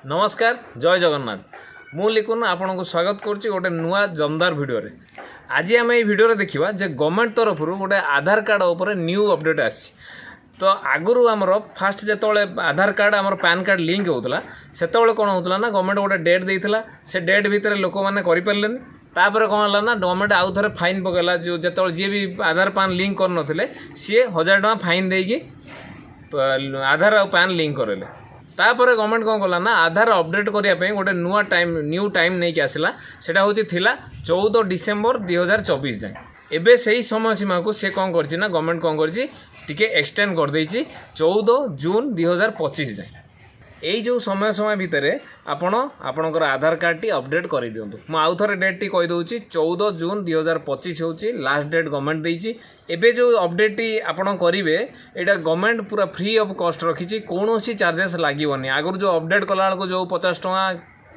नमस्कार जय जगन्नाथ मु लिखुन आपन को स्वागत करुच्ची गोटे नुआ जमदार भिडियो रे। आज आम ये भिडियो देखा जे गवर्नमेंट तरफ गोटे आधार कार्ड उपर न्यू अपडेट आसी। तो आगुरी आमर फास्ट जो आधार कार्ड आमर पैन कार्ड लिंक होता से कौन होता ना गवर्नमेंट गोटे डेट देता से डेट भितर लोक मैंने करें तापर कौन है ना गवर्नमेंट आउ थे फाइन पकेला जो जी भी आधार पैन लिंक कर सी 1000 टका फाइन देकी आधार और पैन लिंक करेले। तापर गवर्नमेंट कौन कला ना आधार अपडेट करने गोटे नुआ टाइम न्यू टाइम नहीं आसला सेटा हूँ 14 डिसेम्बर 2024 जाए। एबे सही समय सीमा को सी कौन कर गवर्नमेंट कौन कर एक्सटेंड कर 14 जून 2025 जाए। यही जो समय समय भितर आपणकर आधार कार्ड टी अपडेट कर दिंतु। मुझे आउ थे डेट टी कहीदे 14 जून 2025 हूँ लास्ट डेट गवर्नमेंट देती। एबे जो अपडेट टी आपड़ करेंगे यहाँ गवर्नमेंट पूरा फ्री ऑफ कॉस्ट रखी कौन चार्जेस लगे। आगुरी जो अपडेट कला बेलू जो 50 टका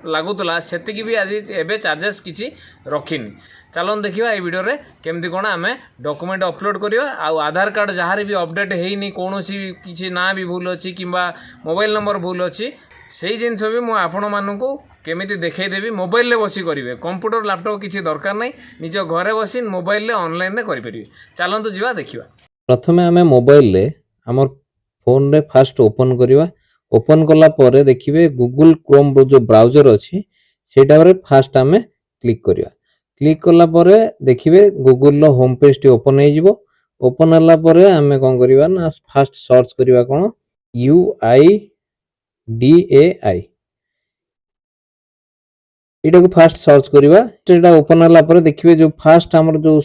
लगुला से भी आज एबे चार्जेस किसी रखिनी। चलो देखा ये वीडियो रे केमती कौन आम डॉक्यूमेंट अपलोड करवा आधार कार्ड जहाँ भी अपडेट होनी कौन किसी ना भी भूल अच्छी कि मोबाइल नंबर भूल अच्छी से जिनस भी मुझे आपण मानक केमी देखईदेवी मोबाइल रे बसी करेंगे। कंप्यूटर लैपटॉप किसी दरकार नहीं निज घरे बसी मोबाइल रे ऑनलाइन रे करेंगे। चलतु जा देखा प्रथम आम मोबाइल रे आम फोन रे फास्ट ओपन करवा। ओपन कला परे देखिए गूगल क्रोम जो ब्राउजर अच्छी से फास्ट आम क्लिक करवा। क्लिक कला परे देखिए Google home page T open हो। ओपन होला परे आम कौन करवा ना फास्ट सर्च करवा कौन UIDAI यहाँ को फास्ट सर्च करवा। ओपन होला परे देखिए जो फास्ट आमर जो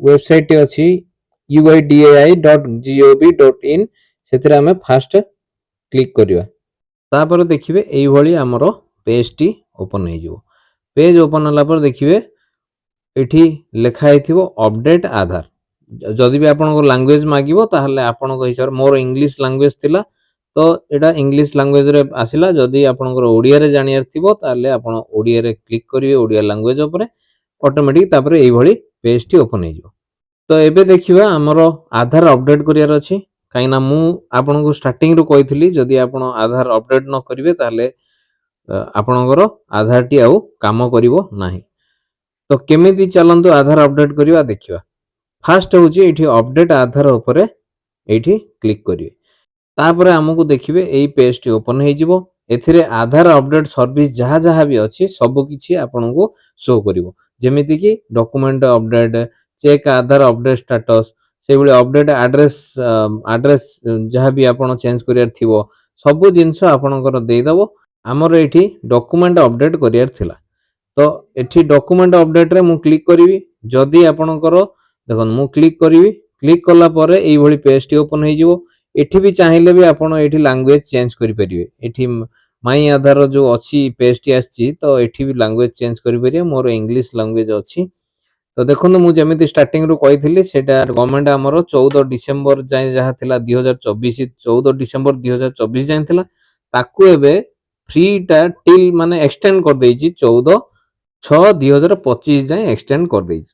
वेबसाइट अच्छी uidai.gov.in से आम फास्ट क्लिक करवा। तापर देखिए यही आमर पेज टी ओपन हो। पेज ओपन होला पर देखिए एठी लिखाई थी अपडेट आधार। जदि भी आपन को लैंग्वेज मागिबो ताहले आपन को हिसाब मोर इंग्लिश लैंग्वेज थिला तो एटा इंग्लिश लैंग्वेज रे आसिला। जदि आपन को ओडिया रे जानियार थिबो ताहले आपन ओडिया रे क्लिक करिवे ओडिया लैंग्वेज ऊपर ऑटोमेटिक तापर एही भली पेज टी ओपन हो। तो एबे देखिबा हमर आधार अपडेट करियार अछि काइना मु आपन को स्टार्टिंग रो कहितली जदि आपन आधार अपडेट न करिवे ताहले आपनकर आधार टी आउ काम करिवो नाही। तो केमिति चलंतु आधार अपडेट करिवा देखिवा। फास्ट होची एठी अपडेट आधार ऊपर एठी क्लिक करिवे। तापर हमकु देखिवे एई पेज टी ओपन हे जिवो। एथिरे आधार अपडेट सर्विस जहा जहा भी अछि सब किछि आपनको शो करिवो। जेमिति कि डॉक्यूमेंट अपडेट चेक आधार अपडेट स्टेटस से बळे अपडेट एड्रेस जहा भी आपन चेंज करियार थिवो सब जिंस आपनकर देई दबो। हमर एठी डॉक्यूमेंट अपडेट करियार थिला तो एठी डॉक्यूमेंट अपडेट रे मु क्लिक करिवि। जदि आपनकर देखन मु क्लिक करिवि क्लिक कला परे एई भली पेज टी ओपन हे जिवो। एठी भी चाहिले भी आपन एठी लैंग्वेज चेंज करि परिवे। एठी माई आधार जो अछि पेज टी आछि तो एठी भी लैंग्वेज चेंज करि परिवे। मोर इंग्लिश लैंग्वेज अछि तो देखन मु जेमिति स्टार्टिंग रो कहिथिली सेटा गवर्नमेंट हमर 14 डिसेंबर जाय जहा थिला 2024 14 डिसेंबर 2024 जाय थिला ताकू एबे फ्री टा टिल माने एक्सटेंड कर देछि 14/6/2025 जाए एक्सटेंड कर देछि।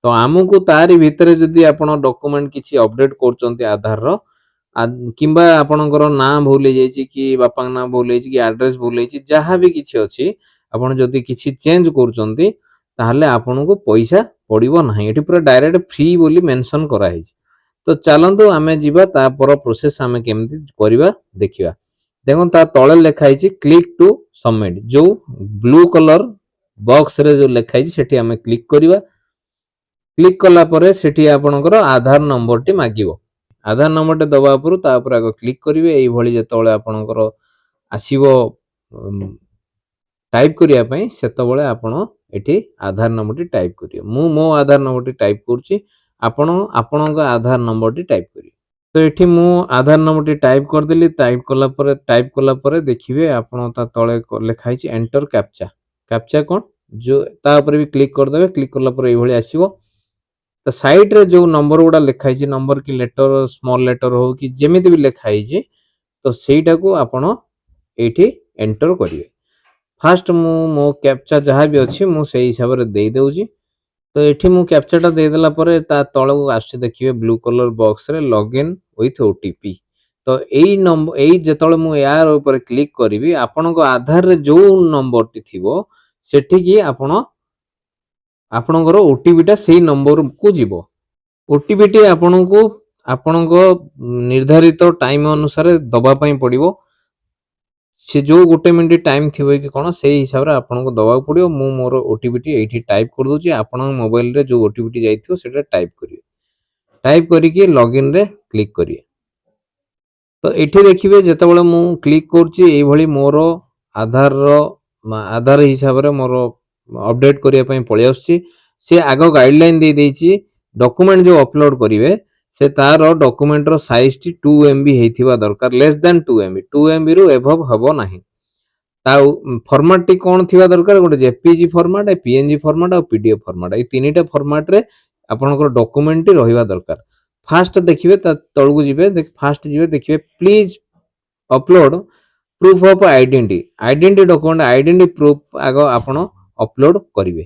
तो आमको तारी भितरे जदि आपण डॉक्यूमेंट किछि अपडेट करचंती आधार रो किंबा आपणकर ना भूल जाइछि कि बापा ना भूल जाइछि कि एड्रेस भूल जाइछि जहा भी किछि अछि आपण जदि किछि चेंज करचंती ताहले आपनको पैसा पड़िबो नाही। एठी पूरा डायरेक्ट फ्री बोली मेंशन करा हिछि। तो चलंतु आमे जिबा ता पर प्रोसेस आमे केमति करिवा देखिबा। देखो ता तळे लिखा हिछि क्लिक टू सबमिट जो ब्लू कलर बॉक्स रे जो लिखा हिछि सेठी आमे क्लिक करिवा। क्लिक कला परे सेठी आपनकर आधार नंबर टी मागिवो। आधार नंबर टे दबा पुरु तापर आगो क्लिक करिवे। एई भली जेतळे आपनकर आसीबो टाइप करिया पई सेतबळे आपण एठी आधार नंबर टी टाइप करियो। मु मो आधार नंबर टी टाइप करछि आपण आपनका आधार नंबर टी टाइप करियो। तो एठी मु आधार नंबर टी टाइप कर देली। टाइप कला परे देखिवे आपण ता तळे लिखा हिछि एंटर कैप्चा। कैप्चा कोन जो ता ऊपर भी क्लिक कर देबे। क्लिक करला परे एई भली आसीबो। तो साइड रे जो नंबर गुडा लिखा हिछि नंबर की लेटर स्मॉल लेटर हो कि जेमिति भी लिखा हिछि तो सेटा को आपण एठी एंटर करिवे। फास्ट मु मो कैप्चा जहा भी अछि मु सेही हिसाब रे देई देउछि। तो एठी मु कैप्चा टा दे देला परे ता तळକୁ आछि देखिवे ब्लू कलर बॉक्स रे लॉगिन विथ ओटीपी। तो एई जेतବେଳେ ମୁଁ यार ଉପରେ କ୍ଲିକ୍ କରିବି ଆପଣଙ୍କ ଆଧାରରେ ଯୋଉ ନମ୍ବରଟି ଥିବ ସେଠିକି ଆପଣଙ୍କର ଓଟିପିଟା ସେଇ ନମ୍ବରକୁ ଯିବ। ଓଟିପିଟି ଆପଣଙ୍କୁ ଆପଣଙ୍କ ନିର୍ଦ୍ଧାରିତ ଟାଇମ୍ ଅନୁସାରେ ଦବା ପାଇଁ ପଡ଼ିବ। ସେ ଯୋଉ 1 ମିନିଟ୍ ଟାଇମ୍ ଥିବ କି କଣ ସେଇ ହିସାବରେ ଆପଣଙ୍କୁ ଦବାକୁ ପଡ଼ିବ। ମୁଁ ମୋର ଓଟିପିଟି ଏଇଠି ଟାଇପ୍ କରିଦଉଛି। ଆପଣଙ୍କ ମୋବାଇଲରେ ଯୋଉ ଓଟିପିଟି ଯାଇଥିବ ସେଟା ଟାଇପ୍ କରିବେ। ଟାଇପ୍ କରିକି ଲଗ୍ଇନରେ କ୍ଲିକ୍ କରିବେ। ତ ଏଠି ଦେଖିବେ ଯେତେବେଳେ ମୁଁ କ୍ଲିକ୍ କରୁଛି ଏଇଭଳି ମୋର ଆଧାର ହିସାବରେ ମୋର ଅପଡେଟ୍ କରିବା ପାଇଁ ପଳେଇ ଆସୁଛି। ସେ ଆଗ ଗାଇଡଲାଇନ୍ ଦେଇଛି ଡକୁମେଣ୍ଟ ଯୋଉ ଅପଲୋଡ୍ କରିବେ ସେ ତାର ଡକୁମେଣ୍ଟର ସାଇଜଟି 2 MB ହେଇଥିବା ଦରକାର, ଲେସ୍ ଦ୍ୟାନ୍ 2 MB, 2 MB ରୁ ଏଭବ ହବ ନାହିଁ। ତା ଫର୍ମାଟଟି କ'ଣ ଥିବା ଦରକାର, ଗୋଟେ ଜେପିଜି ଫର୍ମାଟ, ପିଏନଜି ଫର୍ମାଟ ଆଉ ପିଡିଏଫ୍ ଫର୍ମାଟ, ଏଇ ତିନିଟା ଫର୍ମାଟରେ ଆପଣଙ୍କର ଡକୁମେଣ୍ଟଟି ରହିବା ଦରକାର। ଫାଷ୍ଟ ଦେଖିବେ ତା ତଳକୁ ଯିବେ, ଫାଷ୍ଟ ଯିବେ ଦେଖିବେ please upload proof of identity document, identity proof ଆଗ ଆପଣ ଅପଲୋଡ କରିବେ।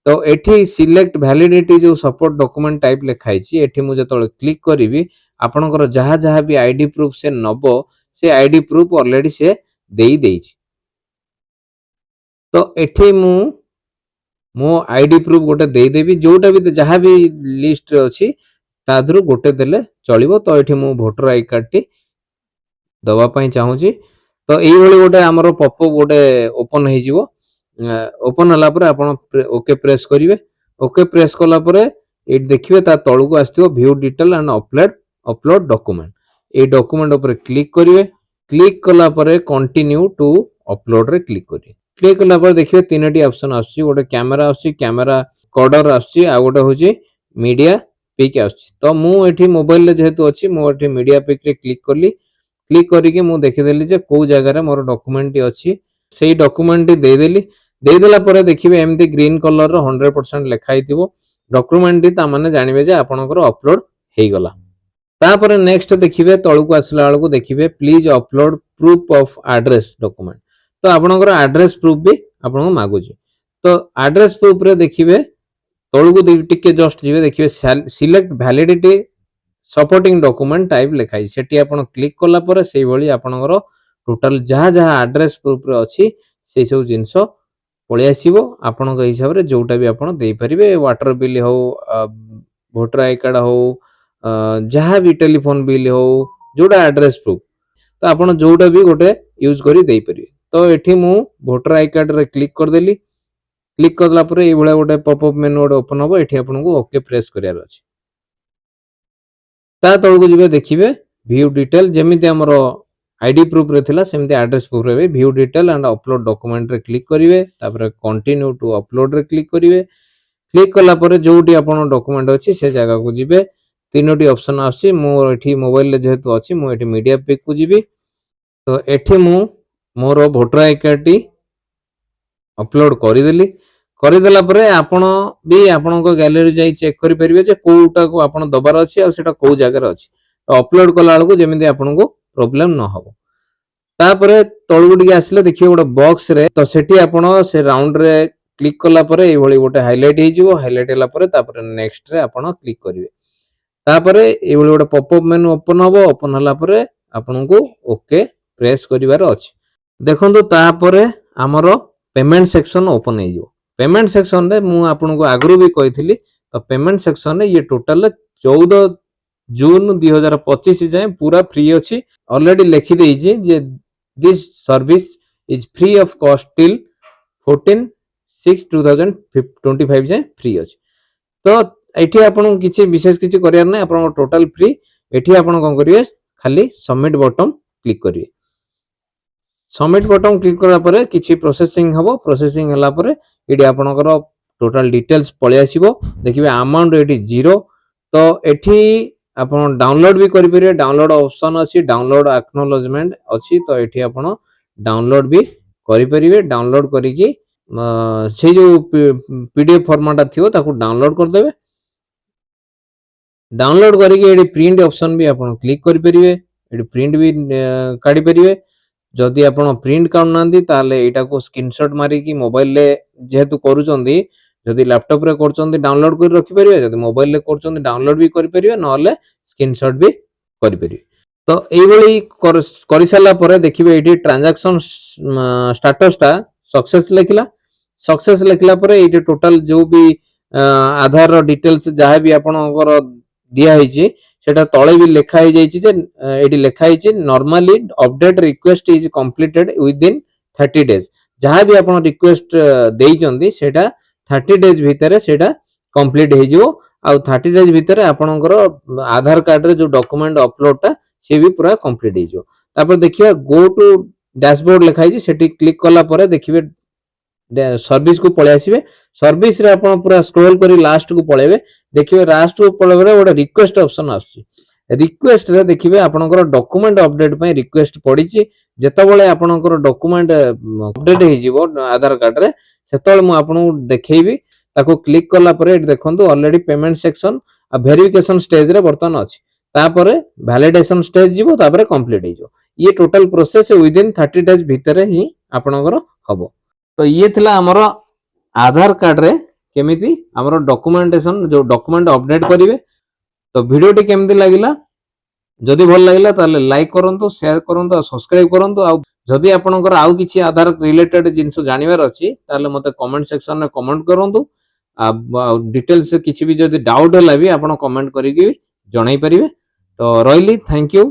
ତ ଏଠି ସିଲେକ୍ଟ ଭ୍ୟାଲିଡିଟି ଯୋଉ ସପୋର୍ଟ ଡକୁମେଣ୍ଟ ଟାଇପ ଲେଖା ହେଇଛି ଏଠି ମୁଁ ଯେତେବେଳେ କ୍ଲିକ୍ କରିବି ଆପଣଙ୍କର ଯାହା ବି ଆଇଡି ପ୍ରୁଫ୍ ସେ ନବ ସେ ଆଇଡି ପ୍ରୁଫ୍ ଅଲରେଡି ସେ ଦେଇଛି। ତ ଏଠି ମୁଁ ମୋ ଆଇଡି ପ୍ରୁଫ୍ ଗୋଟେ ଦେଇଦେବି, ଯୋଉଟା ବି ଯାହା ବି ଲିଷ୍ଟରେ ଅଛି ତା ଦେହରୁ ଗୋଟେ ଦେଲେ ଚଳିବ। ତ ଏଠି ମୁଁ ଭୋଟର ଆଇ କାର୍ଡଟି ଦବା ପାଇଁ ଚାହୁଁଛି। ତ ଏଇଭଳି ଗୋଟେ ଆମର ପପଅପ୍ ଗୋଟେ ଓପନ୍ ହେଇଯିବ। ଓପନ୍ ହେଲା ପରେ ଆପଣ ଓକେ ପ୍ରେସ୍ କରିବେ। ଓକେ ପ୍ରେସ୍ କଲା ପରେ ଏଇଠି ଦେଖିବେ ତା ତଳକୁ ଆସିଥିବ view detail and upload document, ଏଇ ଡକୁମେଣ୍ଟ ଉପରେ କ୍ଲିକ୍ କରିବେ। କ୍ଲିକ୍ କଲା ପରେ କଣ୍ଟିନ୍ୟୁ ଟୁ ଅପଲୋଡରେ କ୍ଲିକ୍ କରିବେ। କ୍ଲିକ୍ କଲା ପରେ ଦେଖିବେ ତିନୋଟି ଅପସନ୍ ଆସୁଛି, ଗୋଟେ କ୍ୟାମେରା ଆସୁଛି, କ୍ୟାମେରା କର୍ଡର ଆସୁଛି, ଆଉ ଗୋଟେ ହଉଛି ମିଡିଆ ପିକ୍ ଆସୁଛି। ତ ମୁଁ ଏଠି ମୋବାଇଲରେ ଯେହେତୁ ଅଛି ମୁଁ ଏଠି ମିଡିଆ ପିକ୍ରେ କ୍ଲିକ୍ କଲି। କ୍ଲିକ୍ କରିକି ମୁଁ ଦେଖିଦେଲି ଯେ କୋଉ ଜାଗାରେ ମୋର ଡକୁମେଣ୍ଟଟି ଅଛି, ସେଇ ଡକୁମେଣ୍ଟଟି ଦେଇଦେଲି। ଦେଇଦେଲା ପରେ ଦେଖିବେ ଏମିତି ଗ୍ରୀନ କଲରର 100% ଲେଖା ହେଇଥିବ ଡକୁମେଣ୍ଟଟି, ତାମାନେ ଜାଣିବେ ଯେ ଆପଣଙ୍କର ଅପଲୋଡ ହେଇଗଲା। ତାପରେ ନେକ୍ସଟ ଦେଖିବେ ତଳକୁ ଆସିଲା ବେଳକୁ ଦେଖିବେ please upload proof of address document. ତ ଆପଣଙ୍କର ଆଡ୍ରେସ ପ୍ରୁଫ୍ ବି ଆପଣଙ୍କୁ ମାଗୁଛି। ତ ଆଡ୍ରେସ ପ୍ରୁଫରେ ଦେଖିବେ ତଳକୁ ଟିକେ ଜଷ୍ଟ ଯିବେ, ଦେଖିବେ select validity supporting document type ଲେଖା ହେଇଛି, ସେଠି ଆପଣ କ୍ଲିକ୍ କଲା ପରେ ସେଇଭଳି ଆପଣଙ୍କର ଟୋଟାଲ ଯାହା ଆଡ୍ରେସ ପ୍ରୁଫରେ ଅଛି ସେଇ ସବୁ ଜିନିଷ ପଳେଇ ଆସିବ। ଆପଣଙ୍କ ହିସାବରେ ଯୋଉଟା ବି ଆପଣ ଦେଇପାରିବେ, ୱାଟର ବିଲ୍ ହଉ, ଭୋଟର ଆଇ କାର୍ଡ ହଉ, ଯାହା ବି ଟେଲିଫୋନ ବିଲ୍ ହଉ, ଯୋଉଟା ଆଡ୍ରେସ ପ୍ରୁଫ୍ ତ ଆପଣ ଯୋଉଟା ବି ଗୋଟେ ୟୁଜ କରି ଦେଇପାରିବେ। ତ ଏଠି ମୁଁ ଭୋଟର ଆଇ କାର୍ଡରେ କ୍ଲିକ୍ କରିଦେଲି। କ୍ଲିକ୍ କଲା ପରେ ଏଇଭଳିଆ ଗୋଟେ ପପଅପ୍ ମେନୁ ଗୋଟେ ଓପନ୍ ହବ, ଏଠି ଆପଣଙ୍କୁ ଓକେ ପ୍ରେସ୍ କରିବାର ଅଛି। ତା ତଳକୁ ଯିବେ ଦେଖିବେ ଭ୍ୟୁ ଡିଟେଲ, ଯେମିତି ଆମର ଆଇଡି ପ୍ରୁଫରେ ଥିଲା ସେମିତି ଆଡ୍ରେସ ପ୍ରୁଫରେ ବି ଭ୍ୟୁ ଡିଟେଲ ଆଣ୍ଡ ଅପଲୋଡ ଡକୁମେଣ୍ଟରେ କ୍ଲିକ୍ କରିବେ। ତାପରେ କଣ୍ଟିନ୍ୟୁ ଟୁ ଅପଲୋଡରେ କ୍ଲିକ୍ କରିବେ। କ୍ଲିକ୍ କଲା ପରେ ଯୋଉଠି ଆପଣ ଡକୁମେଣ୍ଟ ଅଛି ସେ ଜାଗାକୁ ଯିବେ। ତିନୋଟି ଅପସନ୍ ଆସୁଛି, ମୁଁ ଏଠି ମୋବାଇଲରେ ଯେହେତୁ ଅଛି ମୁଁ ଏଠି ମିଡିଆ ପିକ୍ କୁ ଯିବି। ତ ଏଠି ମୁଁ ମୋର ଭୋଟର ଆଇ କାର୍ଡଟି ଅପଲୋଡ କରିଦେଲି। କରିଦେଲା ପରେ ଆପଣ ବି ଆପଣଙ୍କ ଗ୍ୟାଲେରୀ ଯାଇ ଚେକ୍ କରିପାରିବେ ଯେ କୋଉଟାକୁ ଆପଣ ଦବାର ଅଛି ଆଉ ସେଟା କୋଉ ଜାଗାରେ ଅଛି। ତ ଅପଲୋଡ କଲା ବେଳକୁ ଯେମିତି ଆପଣଙ୍କୁ ପ୍ରୋବ୍ଲେମ ନ ହବ। ତାପରେ ତଳକୁ ଟିକେ ଆସିଲେ ଦେଖିବେ ଗୋଟେ ବକ୍ସରେ, ତ ସେଠି ଆପଣ ସେ ରାଉଣ୍ଡରେ କ୍ଲିକ୍ କଲା ପରେ ଏଇଭଳି ଗୋଟେ ହାଇଲାଇଟ୍ ହେଇଯିବ। ହାଇଲାଇଟ୍ ହେଲା ପରେ ତାପରେ ନେକ୍ସଟରେ ଆପଣ କ୍ଲିକ୍ କରିବେ। ତାପରେ ଏଇଭଳି ଗୋଟେ ପପଅପ୍ ମେନୁ ଓପନ୍ ହବ। ଓପନ୍ ହେଲା ପରେ ଆପଣଙ୍କୁ ଓକେ ପ୍ରେସ୍ କରିବାର ଅଛି। ଦେଖନ୍ତୁ ତାପରେ ଆମର ପେମେଣ୍ଟ ସେକ୍ସନ ଓପନ୍ ହେଇଯିବ। ପେମେଣ୍ଟ ସେକ୍ସନରେ ମୁଁ ଆପଣଙ୍କୁ ଆଗରୁ ବି କହିଥିଲି, ତ ପେମେଣ୍ଟ ସେକ୍ସନରେ ଇଏ ଟୋଟାଲ 14 ଜୁନ 2025 ଯାଏଁ ପୁରା ଫ୍ରି ଅଛି। ଅଲରେଡି ଲେଖିଦେଇଛି ଯେ this service is free of କଷ୍ଟ ଟିଲ୍ 14/6/2025 ଯାଏଁ ଫ୍ରି ଅଛି। ତ ଏଠି ଆପଣଙ୍କୁ କିଛି ବିଶେଷ କିଛି କରିବାର ନାହିଁ, ଆପଣଙ୍କ ଟୋଟାଲ ଫ୍ରି। ଏଠି ଆପଣ କ'ଣ କରିବେ, ଖାଲି ସବମିଟ୍ ବଟନ୍ କ୍ଲିକ୍ କରିବେ। ସବମିଟ୍ ବଟନ୍ କ୍ଲିକ୍ କଲା ପରେ କିଛି ପ୍ରୋସେସିଂ ହବ। ପ୍ରୋସେସିଂ ହେଲା ପରେ ଏଠି ଆପଣଙ୍କର ଟୋଟାଲ ଡିଟେଲ୍ସ ପଳେଇ ଆସିବ। ଦେଖିବେ ଆମାଉଣ୍ଟ ଏଠି 0। ତ ଏଠି ଆପଣ ଡାଉନଲୋଡ ବି କରିପାରିବେ, ଡାଉନଲୋଡ ଅପସନ୍ ଅଛି, ଡାଉନଲୋଡ ଆକ୍ନୋଲେଜମେଣ୍ଟ ଅଛି। ତ ଏଠି ଆପଣ ଡାଉନଲୋଡ ବି କରିପାରିବେ। ଡାଉନଲୋଡ କରିକି ସେଇ ଯୋଉ ପିଡିଏଫ୍ ଫର୍ମାଟଟା ଥିବ ତାକୁ ଡାଉନଲୋଡ କରିଦେବେ। ଡାଉନଲୋଡ କରିକି ଏଠି ପ୍ରିଣ୍ଟ ଅପସନ୍ ବି ଆପଣ କ୍ଲିକ୍ କରିପାରିବେ। ଏଠି ପ୍ରିଣ୍ଟ ବି କାଢିପାରିବେ। ଯଦି ଆପଣ ପ୍ରିଣ୍ଟ କାଢୁନାହାନ୍ତି ତାହେଲେ ଏଇଟାକୁ ସ୍କ୍ରିନଶଟ ମାରିକି ମୋବାଇଲରେ ଯେହେତୁ କରୁଛନ୍ତି, ଯଦି ଲ୍ୟାପଟପରେ କରୁଛନ୍ତି ଡାଉନଲୋଡ କରି ରଖିପାରିବେ, ଯଦି ମୋବାଇଲରେ କରୁଛନ୍ତି ଡାଉନଲୋଡ ବି କରିପାରିବେ, ନହେଲେ ସ୍କ୍ରିନଶଟ ବି କରିପାରିବେ। तो এইভাবে କରି সারা পরে দেখিবে এটি ট্রানজাকশন স্ট্যাটাসটা सक्सेस লেখিলা सक्सेस লেখিলা পরে এইটি টোটাল जो भी आधार डिटेल्स जहाँ भी आपनकर दिया होइछि सेटा तळे भी लेखा हो जाइछि जे एटी लेखा होइछि normally update request is completed within 30 days जहाँ भी आपण रिक्वेस्ट देइचंदी सेटा 30 डेज भितर सेटा कंप्लीट हो जिवो आ 30 डेज भितर आपनकर आधार कार्ड रे जो डॉक्यूमेंट अपलोडटा से भी पूरा कंप्लीट हो जिवो तापर देखिबा गो टू डैशबोर्ड लेखा होइछि सेटी क्लिक कला परे देखिबे सर्विस को पळे आसीबे सर्विस रे आपण पूरा स्क्रॉल करी लास्ट को पळेबे देखिबे लास्ट को पळेबे गोटे रिक्वेस्ट ऑप्शन आछि रिक्वेस्ट रे देखिबे आपनकर डॉक्यूमेंट अपडेट पय रिक्वेस्ट पडिछि जेतबेले आपनकर डॉक्यूमेंट अपडेट हे जिवो आधार कार्ड रे सेतबेले मु आपन देखैबी ताको क्लिक कला परे एट देखंतु ऑलरेडी पेमेंट सेक्शन आ वेरिफिकेशन स्टेज रे बर्तन अछि तापरे वैलिडेशन स्टेज जिवो तापरे कंप्लीट हे जिवो ये total process with in 30 days भितर ही आपनकर हबो तो ये थिला हमर आधार कार्ड रे केमिति हमर डॉक्यूमेंटेशन जो डॉक्यूमेंट अपडेट करिवे तो वीडियो टी केमिति लागिला जदि भल लागिला ताले लाइक करंतु शेयर करंतु सब्सक्राइब करंतु आ जदि आपनकर आउ किछि आधार रिलेटेड जिंस जानिबार अछि ताले मते कमेंट सेक्शन रे कमेंट करंतु आ डिटेल्स किछि भी जदि डाउट होला भी आपण कमेंट करिकि जणाई परिवे तो रहिली थैंक यू।